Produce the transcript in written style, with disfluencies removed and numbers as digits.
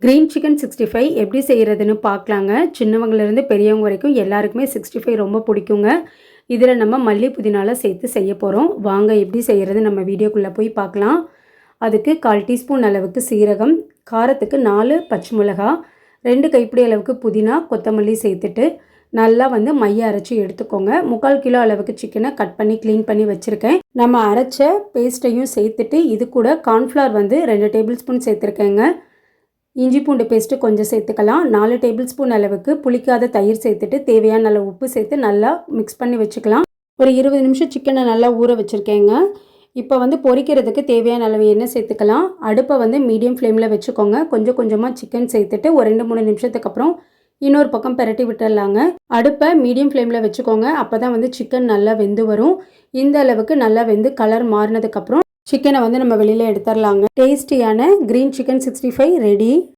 Green chicken 65 எப்படி செய்கிறதுன்னு பார்க்கலாங்க. சின்னவங்கலேருந்து பெரியவங்க வரைக்கும் எல்லாருக்குமே 65 ரொம்ப பிடிக்குங்க. இதில் நம்ம மல்லி புதினாலாம் சேர்த்து செய்ய போகிறோம். வாங்க எப்படி செய்கிறது நம்ம வீடியோக்குள்ளே போய் பார்க்கலாம். அதுக்கு 1/4 டீஸ்பூன் அளவுக்கு சீரகம், காரத்துக்கு 4 பச்சை மிளகா, 2 கைப்பிடி அளவுக்கு புதினா கொத்தமல்லி சேர்த்துட்டு நல்லா மைய அரைச்சி எடுத்துக்கோங்க. 3/4 கிலோ அளவுக்கு சிக்கனை கட் பண்ணி க்ளீன் பண்ணி வச்சுருக்கேன். நம்ம அரைச்ச பேஸ்ட்டையும் சேர்த்துட்டு இது கூட கார்ன்ஃப்ளவர் 2 டேபிள் ஸ்பூன் சேர்த்துருக்கேங்க. இஞ்சி பூண்டு பேஸ்ட்டு கொஞ்சம் சேர்த்துக்கலாம். 4 டேபிள் ஸ்பூன் அளவுக்கு புளிக்காத தயிர் சேர்த்துட்டு தேவையான அளவு உப்பு சேர்த்து நல்லா மிக்ஸ் பண்ணி வச்சுக்கலாம். ஒரு 20 நிமிஷம் சிக்கனை நல்லா ஊற வச்சுருக்கேங்க. இப்போ பொரிக்கிறதுக்கு தேவையான அளவு எண்ணெய் சேர்த்துக்கலாம். அடுப்பை மீடியம் ஃப்ளேமில் வச்சுக்கோங்க. கொஞ்சம் கொஞ்சமாக சிக்கன் சேர்த்துட்டு ஒரு 2-3 நிமிஷத்துக்கு அப்புறம் இன்னொரு பக்கம் பெரட்டி விட்டுடலாங்க. அடுப்பை மீடியம் ஃப்ளேமில் வச்சுக்கோங்க. அப்போ தான் சிக்கன் நல்லா வெந்து வரும். இந்த அளவுக்கு நல்லா வெந்து கலர் மாறினதுக்கப்புறம் சிக்கனை நம்ம வெளியில் எடுத்துடலாங்க. டேஸ்டியான கிரீன் சிக்கன் 65 ரெடி.